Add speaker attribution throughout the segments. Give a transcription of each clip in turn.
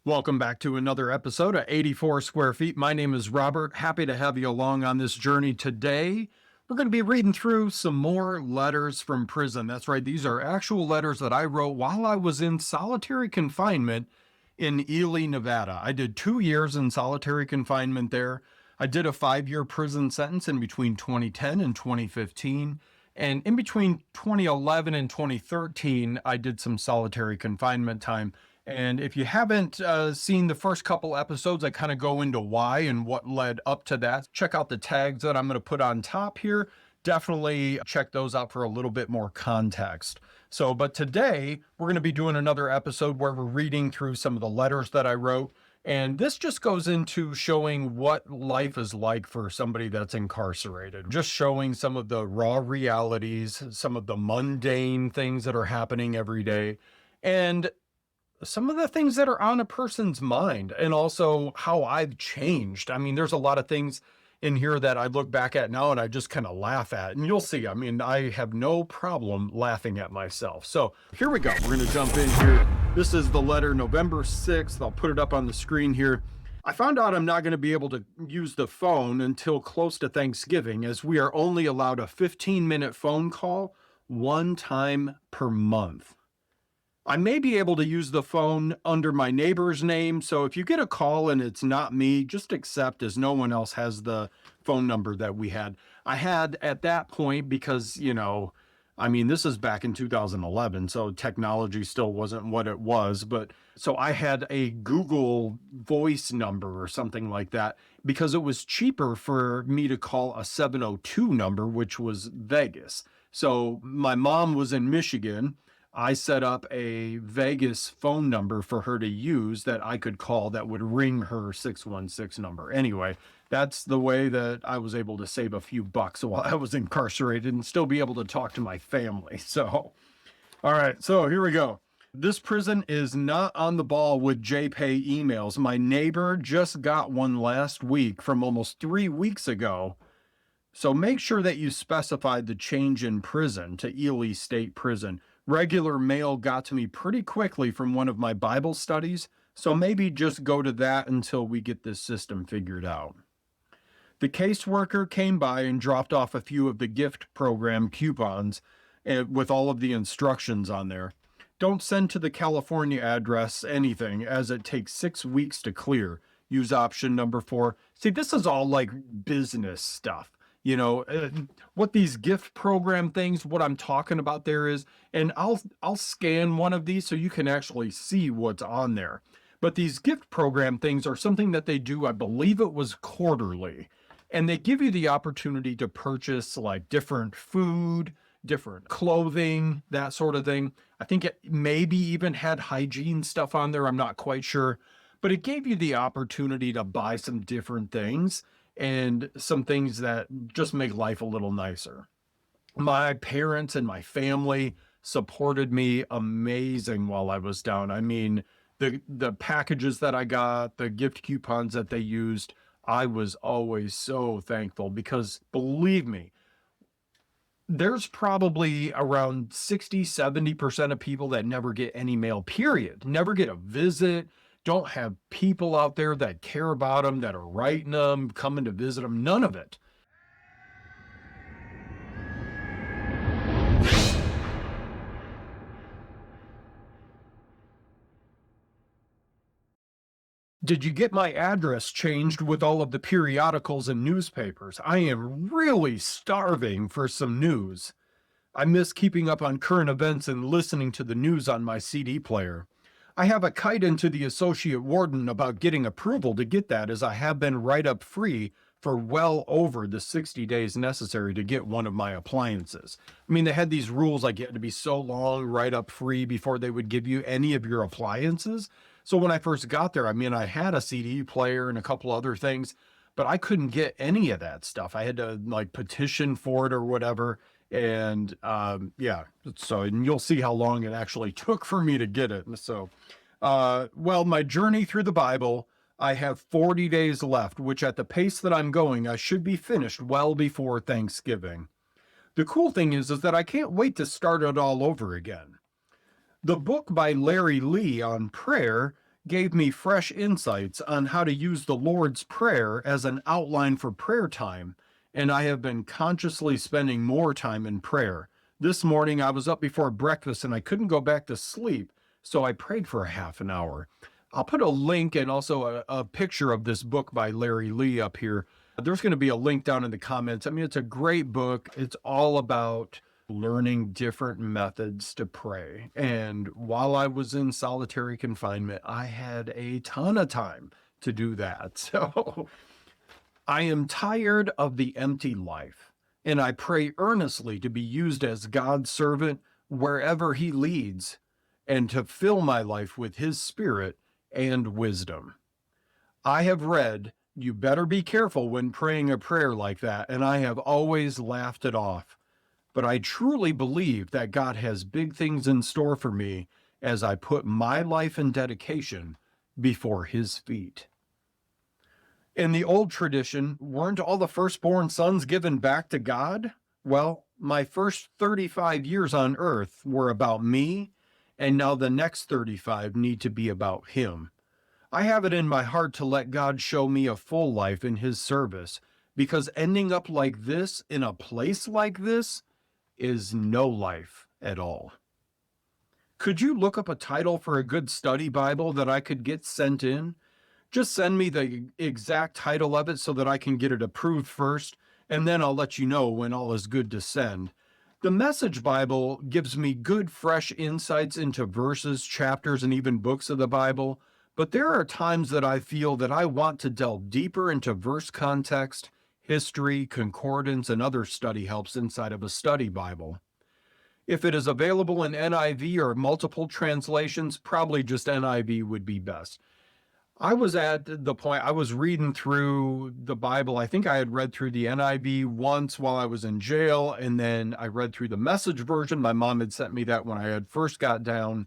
Speaker 1: Welcome back to another episode of 84 Square Feet. My name is Robert. Happy to have you along on this journey today. We're going to be reading through some more letters from prison. That's right, these are actual letters that I wrote while I was in solitary confinement in Ely, Nevada. I did 2 years in solitary confinement there. I did a 5-year prison sentence in between 2010 and 2015. And in between 2011 and 2013, I did some solitary confinement time. And if you haven't seen the first couple episodes, I kind of go into why and what led up to that. Check out the tags that I'm going to put on top here. Definitely check those out for a little bit more context. But today we're going to be doing another episode where we're reading through some of the letters that I wrote. And this just goes into showing what life is like for somebody that's incarcerated, just showing some of the raw realities, some of the mundane things that are happening every day, and some of the things that are on a person's mind, and also how I've changed. I mean, there's a lot of things in here that I look back at now and I just kind of laugh at, and you'll see, I mean, I have no problem laughing at myself. So here we go. We're going to jump in here. This is the letter November 6th. I'll put it up on the screen here. I found out I'm not going to be able to use the phone until close to Thanksgiving, as we are only allowed a 15-minute phone call one time per month. I may be able to use the phone under my neighbor's name, so if you get a call and it's not me, just accept, as no one else has the phone number that we had. I had at that point because, I mean, this is back in 2011, so technology still wasn't what it was, but so I had a Google voice number or something like that because it was cheaper for me to call a 702 number, which was Vegas. So my mom was in Michigan. I set up a Vegas phone number for her to use that I could call that would ring her 616 number. Anyway, that's the way that I was able to save a few bucks while I was incarcerated and still be able to talk to my family. So, all right, so here we go. This prison is not on the ball with JPay emails. My neighbor just got one last week from almost 3 weeks ago. So make sure that you specified the change in prison to Ely State Prison. Regular mail got to me pretty quickly from one of my Bible studies, so maybe just go to that until we get this system figured out. The caseworker came by and dropped off a few of the gift program coupons with all of the instructions on there. Don't send to the California address anything, as it takes 6 weeks to clear. Use option number 4. See, this is all like business stuff. What these gift program things, what I'm talking about there is, and I'll scan one of these so you can actually see what's on there. But these gift program things are something that they do, I believe it was quarterly, and they give you the opportunity to purchase like different food, different clothing, that sort of thing. I think it maybe even had hygiene stuff on there. I'm not quite sure, but it gave you the opportunity to buy some different things and some things that just make life a little nicer. My parents and my family supported me amazing while I was down. I mean, the packages that I got, the gift coupons that they used, I was always so thankful because, believe me, there's probably around 60-70% of people that never get any mail, period. Never get a visit, don't have people out there that care about them, that are writing them, coming to visit them, none of it. Did you get my address changed with all of the periodicals and newspapers? I am really starving for some news. I miss keeping up on current events and listening to the news on my CD player. I have a kite into the associate warden about getting approval to get that, as I have been write-up free for well over the 60 days necessary to get one of my appliances. I mean, they had these rules like you had to be so long write-up free before they would give you any of your appliances. So when I first got there, I mean, I had a CD player and a couple other things, but I couldn't get any of that stuff. I had to like petition for it or whatever. And yeah, and you'll see how long it actually took for me to get it. So, well, my journey through the Bible, I have 40 days left, which at the pace that I'm going, I should be finished well before Thanksgiving. The cool thing is that I can't wait to start it all over again. The book by Larry Lee on prayer gave me fresh insights on how to use the Lord's Prayer as an outline for prayer time, and I have been consciously spending more time in prayer. This morning I was up before breakfast and I couldn't go back to sleep, so I prayed for a half an hour. I'll put a link and also a picture of this book by Larry Lee up here. There's going to be a link down in the comments. I mean, it's a great book. It's all about learning different methods to pray. And while I was in solitary confinement, I had a ton of time to do that. So I am tired of the empty life, and I pray earnestly to be used as God's servant wherever He leads, and to fill my life with His Spirit and wisdom. I have read, "You better be careful when praying a prayer like that," and I have always laughed it off. But I truly believe that God has big things in store for me as I put my life and dedication before His feet. In the old tradition, weren't all the firstborn sons given back to God? Well, my first 35 years on earth were about me, and now the next 35 need to be about Him. I have it in my heart to let God show me a full life in His service, because ending up like this in a place like this is no life at all. Could you look up a title for a good study Bible that I could get sent in? Just send me the exact title of it so that I can get it approved first, and then I'll let you know when all is good to send. The Message Bible gives me good, fresh insights into verses, chapters, and even books of the Bible, but there are times that I feel that I want to delve deeper into verse context, history, concordance, and other study helps inside of a study Bible. If it is available in NIV or multiple translations, probably just NIV would be best. I was at the point, I was reading through the Bible. I think I had read through the NIV once while I was in jail, and then I read through the Message version. My mom had sent me that when I had first got down,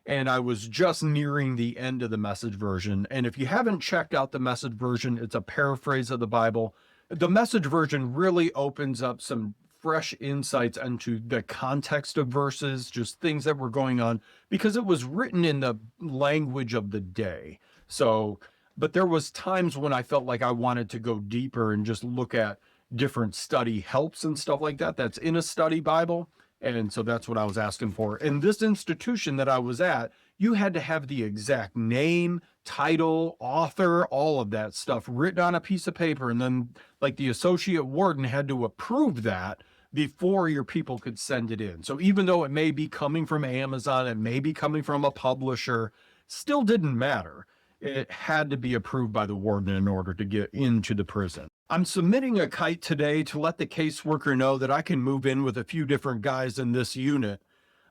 Speaker 1: and I was just nearing the end of the Message version. And if you haven't checked out the Message version, it's a paraphrase of the Bible. The Message version really opens up some fresh insights into the context of verses, just things that were going on, because it was written in the language of the day. So, but there was times when I felt like I wanted to go deeper and just look at different study helps and stuff like that. That's in a study Bible. And so that's what I was asking for. And this institution that I was at, you had to have the exact name, title, author, all of that stuff written on a piece of paper. And then like the associate warden had to approve that before your people could send it in. So even though it may be coming from Amazon, it may be coming from a publisher, still didn't matter. It had to be approved by the warden in order to get into the prison. I'm submitting a kite today to let the caseworker know that I can move in with a few different guys in this unit.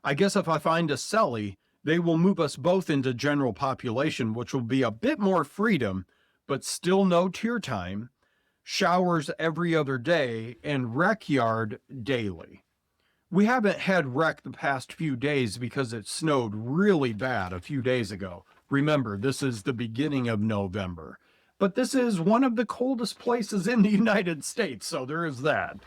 Speaker 1: I guess if I find a cellie, they will move us both into general population, which will be a bit more freedom, but still no tier time, showers every other day, and rec yard daily. We haven't had rec the past few days because it snowed really bad a few days ago. Remember, this is the beginning of November, but this is one of the coldest places in the United States, so there is that.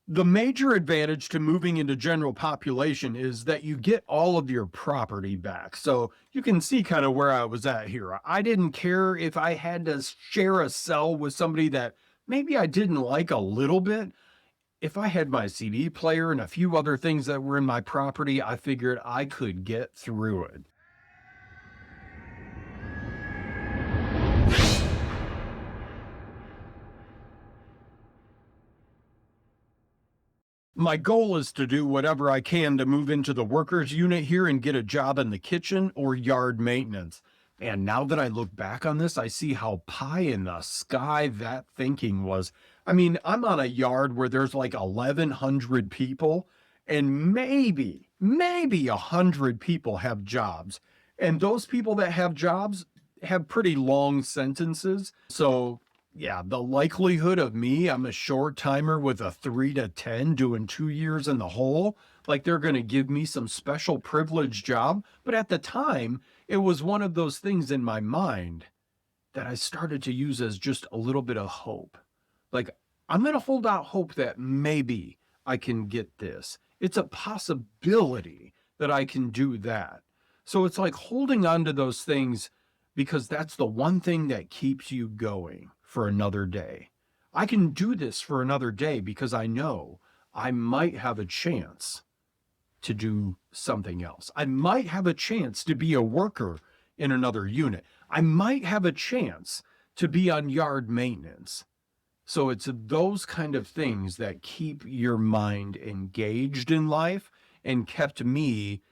Speaker 1: The major advantage to moving into general population is that you get all of your property back. So you can see kind of where I was at here. I didn't care if I had to share a cell with somebody that maybe I didn't like a little bit. If I had my CD player and a few other things that were in my property, I figured I could get through it. My goal is to do whatever I can to move into the workers unit here and get a job in the kitchen or yard maintenance. And now that I look back on this, I see how pie in the sky that thinking was. I mean, I'm on a yard where there's like 1,100 people, and maybe 100 people have jobs. And those people that have jobs have pretty long sentences. So yeah, the likelihood of me, I'm a short timer with a 3 to 10 doing 2 years in the hole, like they're going to give me some special privileged job. But at the time, it was one of those things in my mind that I started to use as just a little bit of hope. Like, I'm going to hold out hope that maybe I can get this. It's a possibility that I can do that. So it's like holding on to those things because that's the one thing that keeps you going for another day. I can do this for another day because I know I might have a chance to do something else. I might have a chance to be a worker in another unit. I might have a chance to be on yard maintenance. So it's those kind of things that keep your mind engaged in life and kept me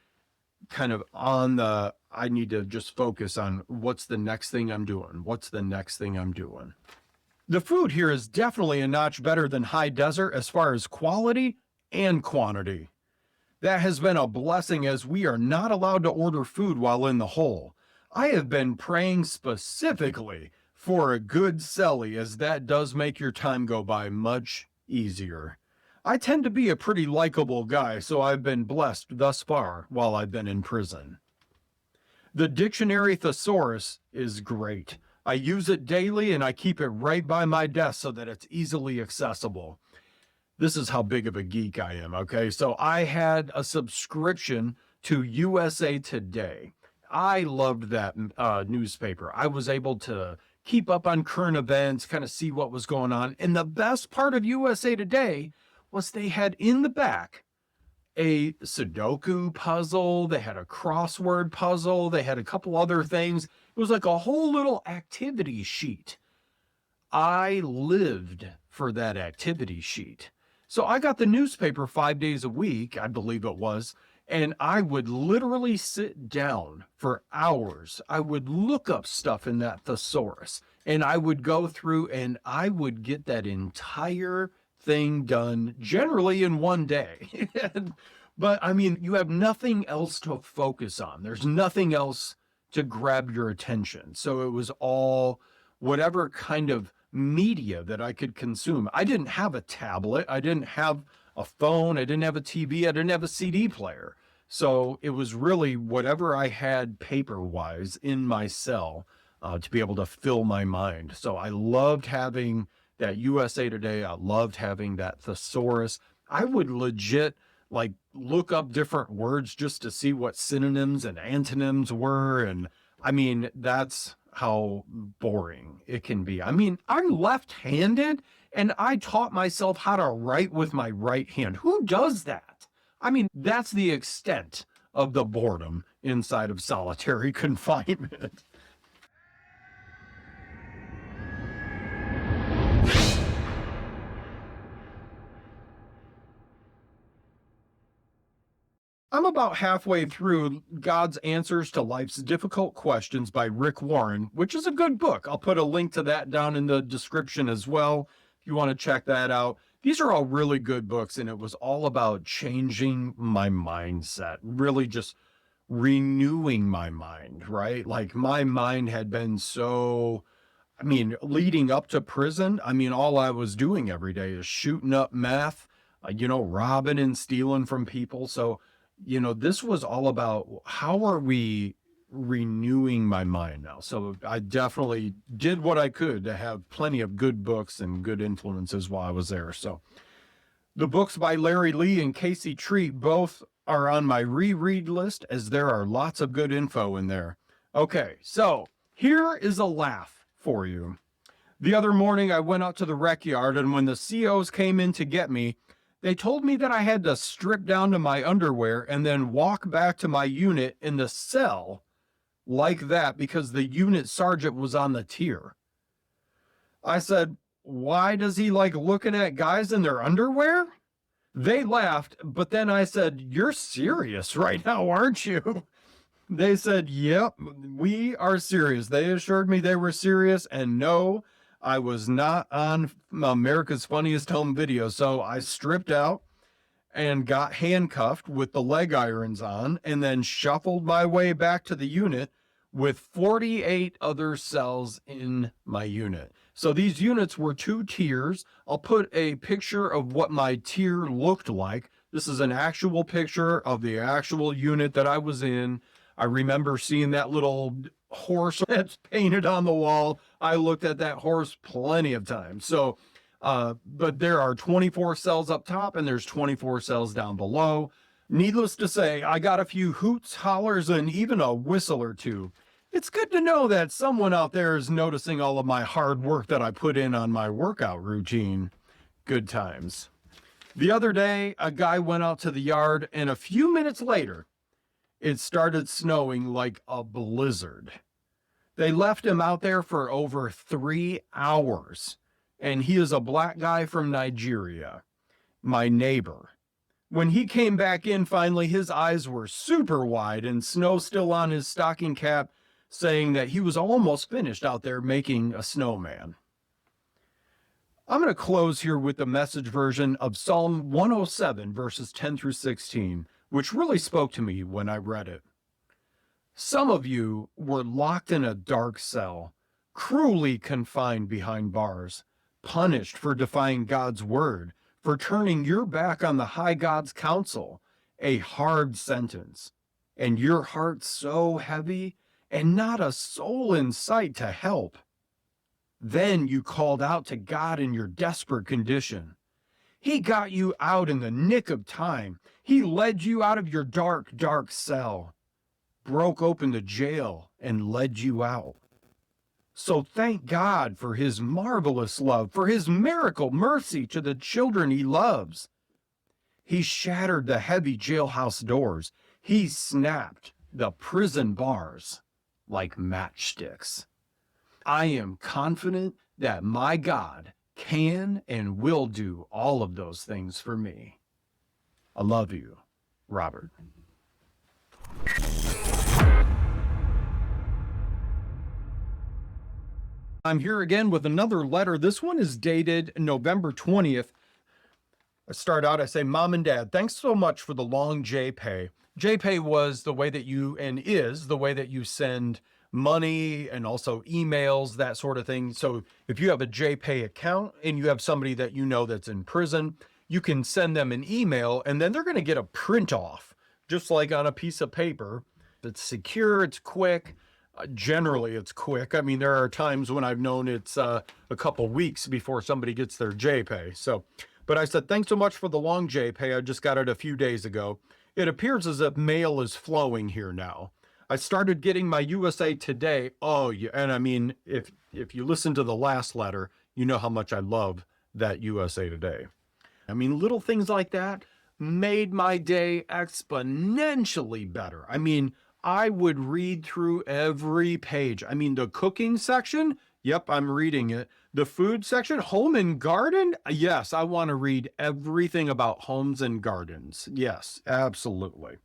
Speaker 1: kind of on the, I need to just focus on what's the next thing I'm doing. What's the next thing I'm doing? The food here is definitely a notch better than high desert as far as quality and quantity. That has been a blessing as we are not allowed to order food while in the hole. I have been praying specifically for a good celly, as that does make your time go by much easier. I tend to be a pretty likable guy, so I've been blessed thus far while I've been in prison. The dictionary thesaurus is great. I use it daily and I keep it right by my desk so that it's easily accessible. This is how big of a geek I am, okay? So I had a subscription to USA Today. I loved that newspaper. I was able to keep up on current events, kind of see what was going on. And the best part of USA Today was they had in the back a Sudoku puzzle. They had a crossword puzzle. They had a couple other things. It was like a whole little activity sheet. I lived for that activity sheet. So I got the newspaper 5 days a week, I believe it was, and I would literally sit down for hours. I would look up stuff in that thesaurus, and I would go through and I would get that entire thing done generally in one day. But I mean, you have nothing else to focus on. There's nothing else to grab your attention. So it was all whatever kind of media that I could consume. I didn't have a tablet. I didn't have a phone. I didn't have a TV. I didn't have a CD player. So it was really whatever I had paper-wise in my cell to be able to fill my mind. So I loved having that USA Today. I loved having that thesaurus. I would legit like look up different words just to see what synonyms and antonyms were. And I mean, that's how boring it can be. I mean, I'm left-handed and I taught myself how to write with my right hand. Who does that? I mean, that's the extent of the boredom inside of solitary confinement. I'm about halfway through God's Answers to Life's Difficult Questions by Rick Warren, which is a good book. I'll put a link to that down in the description as well if you want to check that out. These are all really good books, and it was all about changing my mindset, really just renewing my mind, right? Like my mind had been so, I mean, leading up to prison, I mean, all I was doing every day is shooting up meth, robbing and stealing from people. So, this was all about how are we renewing my mind now? So I definitely did what I could to have plenty of good books and good influences while I was there. So the books by Larry Lee and Casey Treat both are on my reread list as there are lots of good info in there. Okay, so here is a laugh for you. The other morning I went out to the rec yard, and when the COs came in to get me, they told me that I had to strip down to my underwear and then walk back to my unit in the cell like that because the unit sergeant was on the tier. I said, why does he like looking at guys in their underwear? They laughed, but then I said, you're serious right now, aren't you? They said, yep, we are serious. They assured me they were serious, and no, I was not on America's Funniest Home Video. So I stripped out and got handcuffed with the leg irons on and then shuffled my way back to the unit with 48 other cells in my unit. So these units were 2 tiers. I'll put a picture of what my tier looked like. This is an actual picture of the actual unit that I was in. I remember seeing that little horse that's painted on the wall. I looked at that horse plenty of times. So, but there are 24 cells up top and there's 24 cells down below. Needless to say, I got a few hoots, hollers, and even a whistle or two. It's good to know that someone out there is noticing all of my hard work that I put in on my workout routine. Good times. The other day, a guy went out to the yard, and a few minutes later, it started snowing like a blizzard. They left him out there for over 3 hours, and he is a black guy from Nigeria, my neighbor. When he came back in finally, his eyes were super wide and snow still on his stocking cap, saying that he was almost finished out there making a snowman. I'm going to close here with the message version of Psalm 107, verses 10 through 16, which really spoke to me when I read it. Some of you were locked in a dark cell, cruelly confined behind bars, punished for defying God's word, for turning your back on the high God's counsel, a hard sentence, and your heart so heavy, and not a soul in sight to help. Then you called out to God in your desperate condition. He got you out in the nick of time. He led you out of your dark, dark cell, broke open the jail, and led you out. So thank God for his marvelous love, for his miracle mercy to the children he loves. He shattered the heavy jailhouse doors. He snapped the prison bars like matchsticks. I am confident that my God can and will do all of those things for me. I love you, Robert. I'm here again with another letter. This one is dated November 20th. I say, Mom and Dad, thanks so much for the long JPay. JPay was the way that you, and is the way that you send money and also emails, that sort of thing. So if you have a JPay account and you have somebody that you know that's in prison, you can send them an email and then they're going to get a print off, just like on a piece of paper. It's secure, it's quick. Generally, it's quick. I mean, there are times when I've known it's a couple weeks before somebody gets their JPay. So, but I said, thanks so much for the long JPay. I just got it a few days ago. It appears as if mail is flowing here now. I started getting my USA Today. Oh, yeah. And I mean, if you listen to the last letter, you know how much I love that USA Today. I mean, little things like that made my day exponentially better. I mean, I would read through every page. I mean, the cooking section, yep, I'm reading it. The food section, home and garden, yes, I want to read everything about homes and gardens. Yes, absolutely.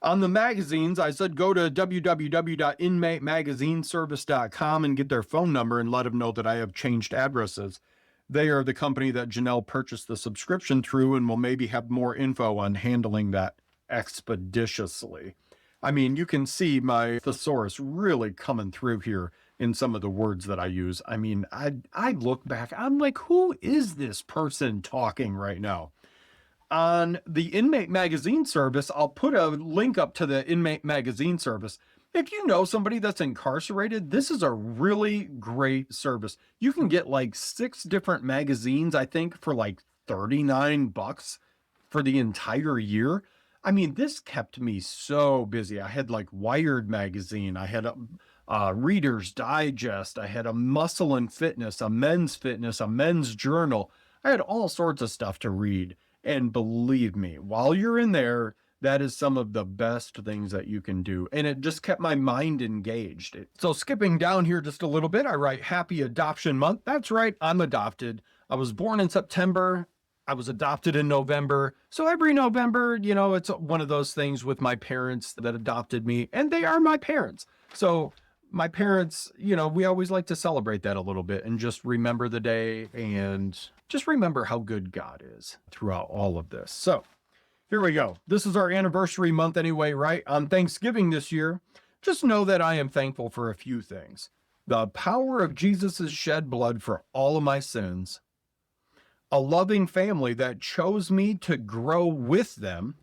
Speaker 1: On the magazines, I said go to www.inmatemagazineservice.com and get their phone number and let them know that I have changed addresses. They are the company that Janelle purchased the subscription through and will maybe have more info on handling that expeditiously. I mean, you can see my thesaurus really coming through here in some of the words that I use. I mean, I look back, I'm like, who is this person talking right now? On the Inmate Magazine service, I'll put a link up to the Inmate Magazine service. If you know somebody that's incarcerated, this is a really great service. You can get like 6 different magazines, I think, for like $39 for the entire year. I mean, this kept me so busy. I had like Wired magazine, I had a Reader's Digest, I had a Muscle and Fitness, a Men's Fitness, a Men's Journal. I had all sorts of stuff to read. And believe me, while you're in there, that is some of the best things that you can do. And it just kept my mind engaged. So skipping down here just a little bit, I write Happy Adoption Month. That's right, I'm adopted. I was born in September. I was adopted in November. So every November, you know, it's one of those things with my parents that adopted me, and they are my parents. So my parents, you know, we always like to celebrate that a little bit and just remember the day and just remember how good God is throughout all of this. So here we go. This is our anniversary month anyway, right? On Thanksgiving this year, just know that I am thankful for a few things. The power of Jesus' shed blood for all of my sins, a loving family that chose me to grow with them,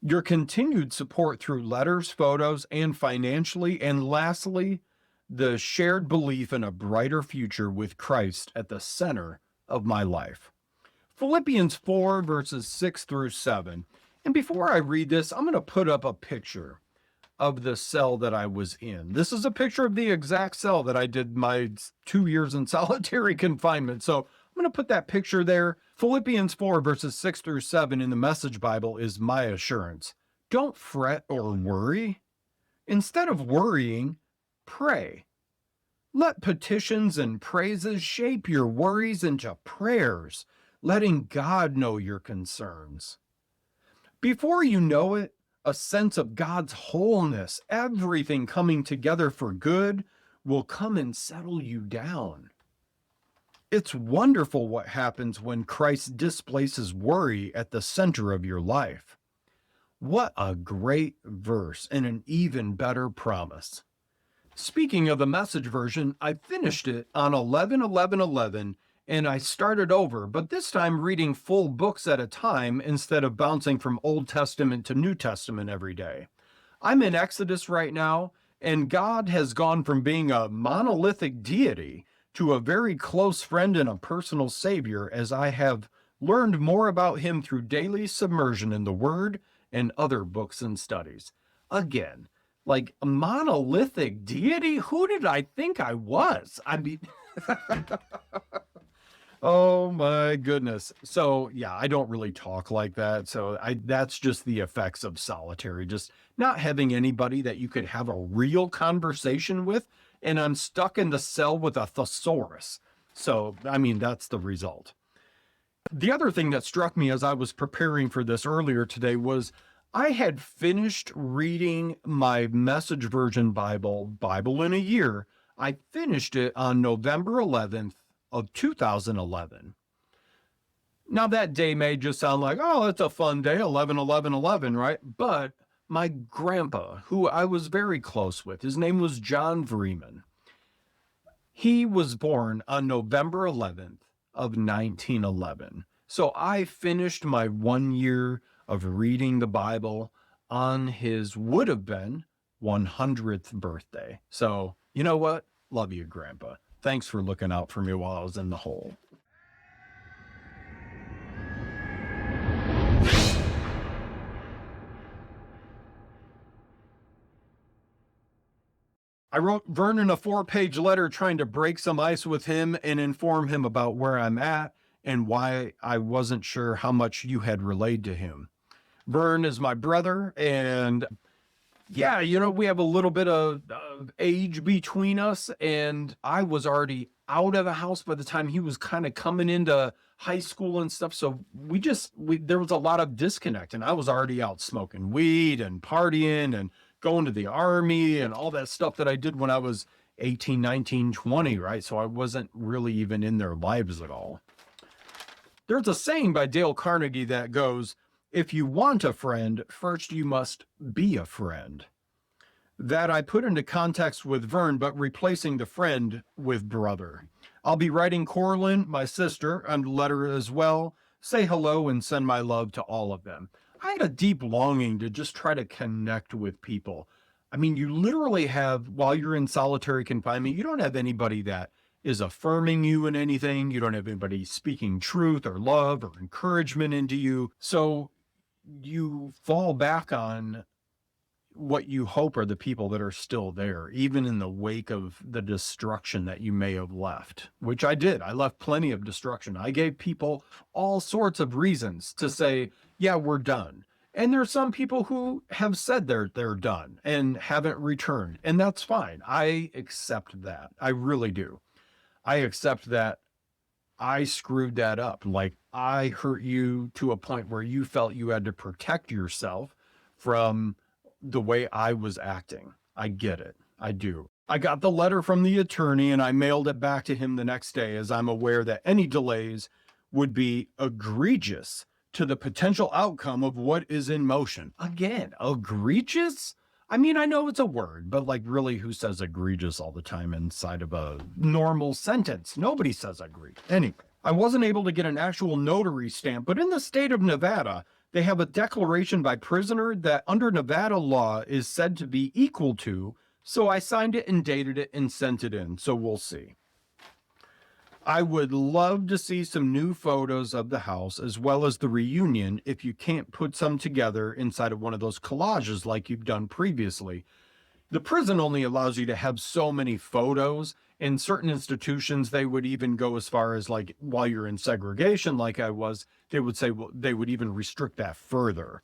Speaker 1: your continued support through letters, photos, and financially, and lastly, the shared belief in a brighter future with Christ at the center of my life. Philippians 4, verses 6 through 7. And before I read this, I'm going to put up a picture of the cell that I was in. This is a picture of the exact cell that I did my 2 years in solitary confinement. So I'm going to put that picture there. Philippians 4 verses 6 through 7 in the Message Bible is my assurance. Don't fret or worry. Instead of worrying, pray. Let petitions and praises shape your worries into prayers, letting God know your concerns. Before you know it, a sense of God's wholeness, everything coming together for good, will come and settle you down. It's wonderful what happens when Christ displaces worry at the center of your life. What a great verse and an even better promise. Speaking of the Message version, I finished it on 11/11/11 and I started over, but this time reading full books at a time instead of bouncing from Old Testament to New Testament every day. I'm in Exodus right now, and God has gone from being a monolithic deity to a very close friend and a personal savior as I have learned more about him through daily submersion in the Word and other books and studies. Again, like a monolithic deity? Who did I think I was? I mean, oh my goodness. So yeah, I don't really talk like that. So that's just the effects of solitary, just not having anybody that you could have a real conversation with. And I'm stuck in the cell with a thesaurus. So, I mean, that's the result. The other thing that struck me as I was preparing for this earlier today was I had finished reading my Message version Bible in a year. I finished it on November 11th of 2011. Now that day may just sound like, oh, it's a fun day, 11/11/11, right? But my grandpa, who I was very close with, his name was John Vreeman. He was born on November 11th of 1911. So I finished my 1 year of reading the Bible on his would have been 100th birthday. So, you know what? Love you, Grandpa. Thanks for looking out for me while I was in the hole. I wrote Vernon a 4-page letter trying to break some ice with him and inform him about where I'm at and why I wasn't sure how much you had relayed to him. Vern is my brother, and yeah, we have a little bit of age between us, and I was already out of the house by the time he was kind of coming into high school and stuff. So there was a lot of disconnect, and I was already out smoking weed and partying and going to the army and all that stuff that I did when I was 18, 19, 20, right? So I wasn't really even in their lives at all. There's a saying by Dale Carnegie that goes, if you want a friend, first you must be a friend. That I put into context with Vern, but replacing the friend with brother. I'll be writing Corlin, my sister, a letter as well. Say hello and send my love to all of them. I had a deep longing to just try to connect with people. I mean, you literally have, while you're in solitary confinement, you don't have anybody that is affirming you in anything. You don't have anybody speaking truth or love or encouragement into you. So you fall back on what you hope are the people that are still there, even in the wake of the destruction that you may have left, which I did. I left plenty of destruction. I gave people all sorts of reasons to say, yeah, we're done. And there are some people who have said they're done and haven't returned, and that's fine. I accept that. I really do. I accept that I screwed that up. Like, I hurt you to a point where you felt you had to protect yourself from the way I was acting. I get it. I do. I got the letter from the attorney and I mailed it back to him the next day, as I'm aware that any delays would be egregious to the potential outcome of what is in motion. Again, egregious? I mean, I know it's a word, but like, really, who says egregious all the time inside of a normal sentence? Nobody says egregious. Anyway, I wasn't able to get an actual notary stamp, but in the state of Nevada, they have a declaration by prisoner that under Nevada law is said to be equal to, so I signed it and dated it and sent it in, so we'll see. I would love to see some new photos of the house as well as the reunion if you can't put some together inside of one of those collages like you've done previously. The prison only allows you to have so many photos. In certain institutions, they would even go as far as like while you're in segregation, like I was, they would say, well, they would even restrict that further.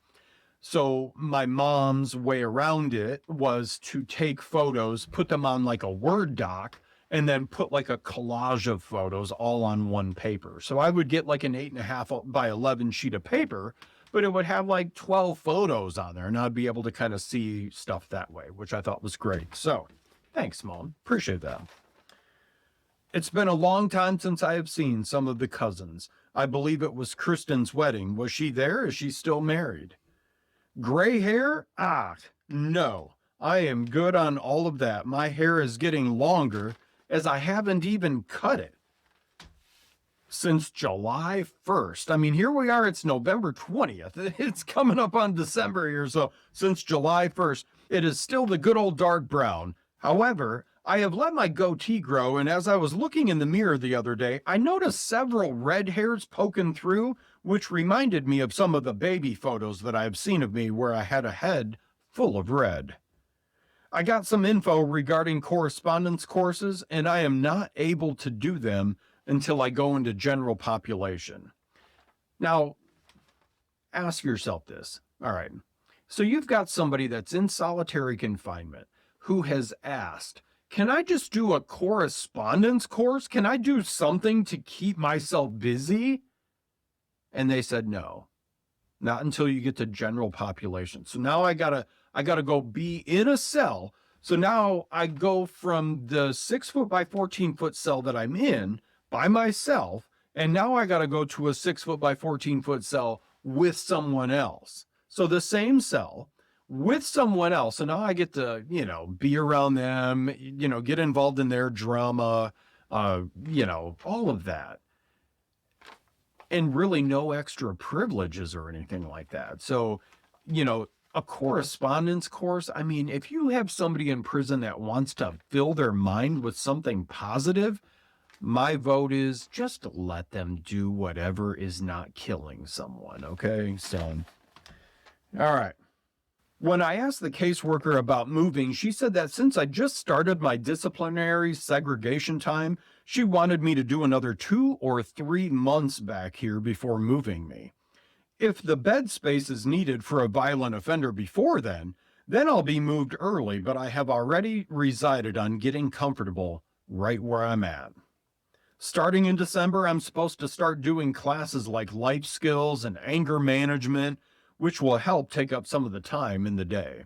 Speaker 1: So my mom's way around it was to take photos, put them on like a Word doc, and then put like a collage of photos all on one paper. So I would get like an 8.5 by 11 sheet of paper, but it would have like 12 photos on there, and I'd be able to kind of see stuff that way, which I thought was great. So thanks, Mom. Appreciate that. It's been a long time since I have seen some of the cousins. I believe it was Kristen's wedding. Was she there? Is she still married? Gray hair? Ah, no. I am good on all of that. My hair is getting longer as I haven't even cut it since July 1st. I mean, here we are, it's November 20th. It's coming up on December here. So since July 1st, it is still the good old dark brown. However, I have let my goatee grow, and as I was looking in the mirror the other day, I noticed several red hairs poking through, which reminded me of some of the baby photos that I have seen of me where I had a head full of red. I got some info regarding correspondence courses, and I am not able to do them until I go into general population. Now, ask yourself this. All right. So you've got somebody that's in solitary confinement who has asked, can I just do a correspondence course? Can I do something to keep myself busy? And they said no, not until you get to general population. So now I gotta go be in a cell. So now I go from the 6 foot by 14 foot cell that I'm in by myself, and now I gotta go to a 6 foot by 14 foot cell with someone else. So the same cell with someone else. And now I get to, be around them, get involved in their drama, all of that. And really no extra privileges or anything like that. So, a correspondence course, I mean, if you have somebody in prison that wants to fill their mind with something positive, my vote is just let them do whatever is not killing someone, okay? So, all right. When I asked the caseworker about moving, she said that since I just started my disciplinary segregation time, she wanted me to do another 2 or 3 months back here before moving me. If the bed space is needed for a violent offender before then I'll be moved early, but I have already resided on getting comfortable right where I'm at. Starting in December, I'm supposed to start doing classes like life skills and anger management, which will help take up some of the time in the day.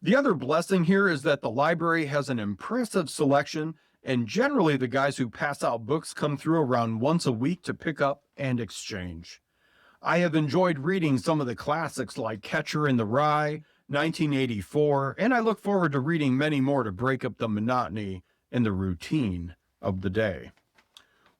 Speaker 1: The other blessing here is that the library has an impressive selection, and generally the guys who pass out books come through around once a week to pick up and exchange. I have enjoyed reading some of the classics like Catcher in the Rye, 1984, and I look forward to reading many more to break up the monotony and the routine of the day.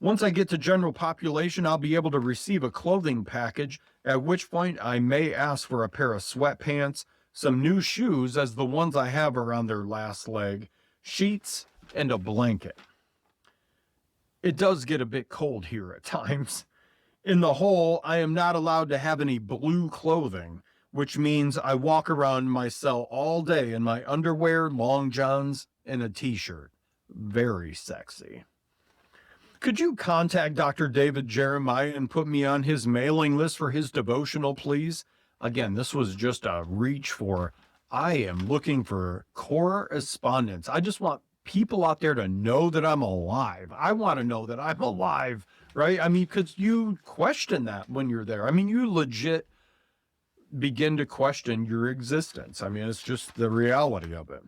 Speaker 1: Once I get to general population, I'll be able to receive a clothing package, at which point I may ask for a pair of sweatpants, some new shoes as the ones I have are on their last leg, sheets, and a blanket. It does get a bit cold here at times. In the hole, I am not allowed to have any blue clothing, which means I walk around my cell all day in my underwear, long johns, and a t-shirt. Very sexy. Could you contact Dr. David Jeremiah and put me on his mailing list for his devotional, please? Again, this was just a reach for, I am looking for correspondence. I just want people out there to know that I'm alive. I want to know that I'm alive, right? I mean, because you question that when you're there. I mean, you legit begin to question your existence. I mean, it's just the reality of it.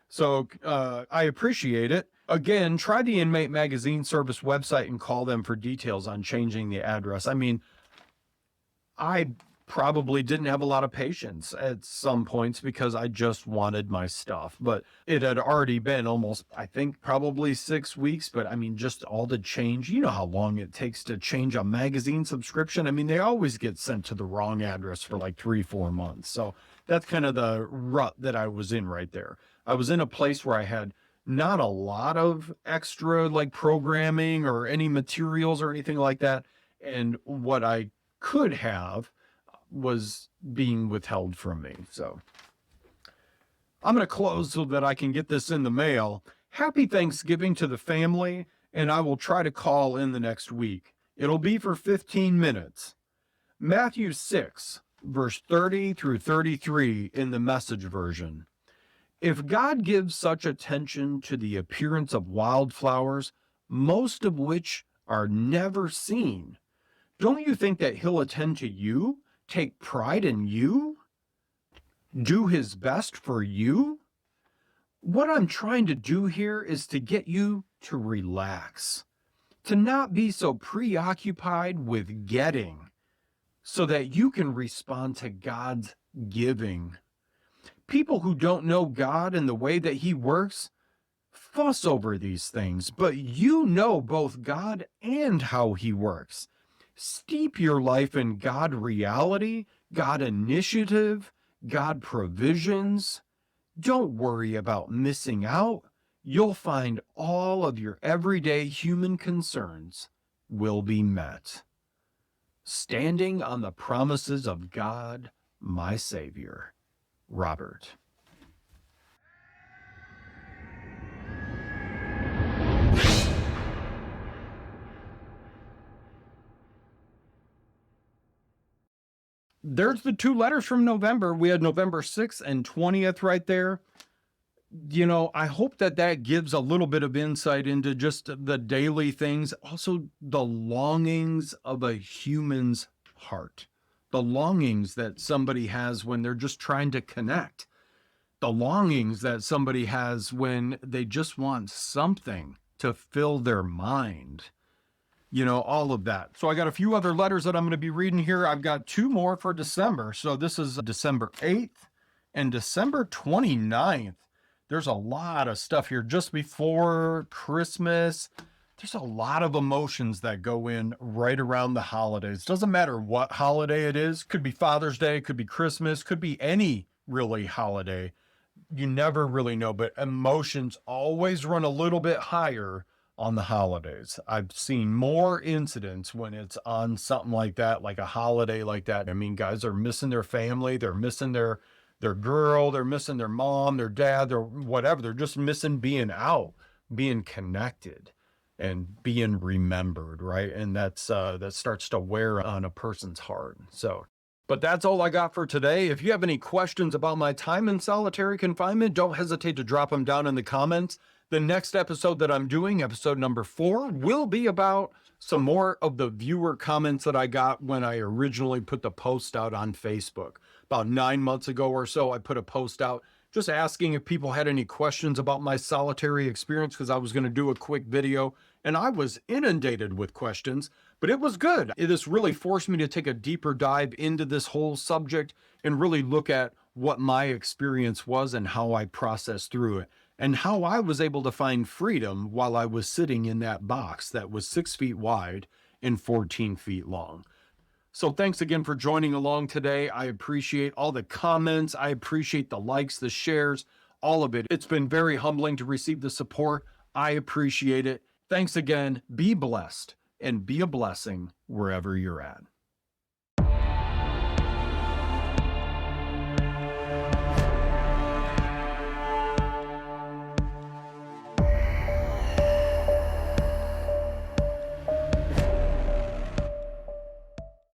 Speaker 1: So I appreciate it. Again, try the Inmate Magazine Service website and call them for details on changing the address. I mean, I probably didn't have a lot of patience at some points because I just wanted my stuff, but it had already been almost, I think, probably 6 weeks. But I mean, just all the change, you know how long it takes to change a magazine subscription. I mean, they always get sent to the wrong address for like 3-4 months. So that's kind of the rut that I was in right there. I was in a place where I had not a lot of extra like programming or any materials or anything like that. And what I could have was being withheld from me. So I'm going to close so that I can get this in the mail. Happy Thanksgiving to the family, and I will try to call in the next week. It'll be for 15 minutes. Matthew 6, verse 30 through 33 in the Message version. If God gives such attention to the appearance of wildflowers, most of which are never seen, don't you think that he'll attend to you, take pride in you, do his best for you? What I'm trying to do here is to get you to relax, to not be so preoccupied with getting, so that you can respond to God's giving. People who don't know God and the way that he works fuss over these things, but you know both God and how he works. Steep your life in God reality, God initiative, God provisions. Don't worry about missing out. You'll find all of your everyday human concerns will be met. Standing on the promises of God, my Savior. Robert. There's the two letters from November. We had November 6th and 20th right there. You know, I hope that that gives a little bit of insight into just the daily things, also the longings of a human's heart, the longings that somebody has when they're just trying to connect, the longings that somebody has when they just want something to fill their mind. You know, all of that. So I got a few other letters that I'm going to be reading here. I've got two more for December. So this is December 8th and December 29th. There's a lot of stuff here just before Christmas. There's a lot of emotions that go in right around the holidays. Doesn't matter what holiday it is. Could be Father's Day, could be Christmas, could be any really holiday. You never really know, but emotions always run a little bit higher on the holidays. I've seen more incidents when it's on something like that, like a holiday like that. I mean, guys are missing their family, they're missing their girl, they're missing their mom, their dad, their whatever. They're just missing being out, being connected and being remembered, right? And that starts to wear on a person's heart. So but that's all I got for today. If you have any questions about my time in solitary confinement, don't hesitate to drop them down in the comments. The next episode that I'm doing, episode number 4, will be about some more of the viewer comments that I got when I originally put the post out on Facebook. About 9 months ago or so, I put a post out just asking if people had any questions about my solitary experience because I was going to do a quick video, and I was inundated with questions, but it was good. It has really forced me to take a deeper dive into this whole subject and really look at what my experience was and how I processed through it and how I was able to find freedom while I was sitting in that box that was 6 feet wide and 14 feet long. So thanks again for joining along today. I appreciate all the comments. I appreciate the likes, the shares, all of it. It's been very humbling to receive the support. I appreciate it. Thanks again. Be blessed and be a blessing wherever you're at.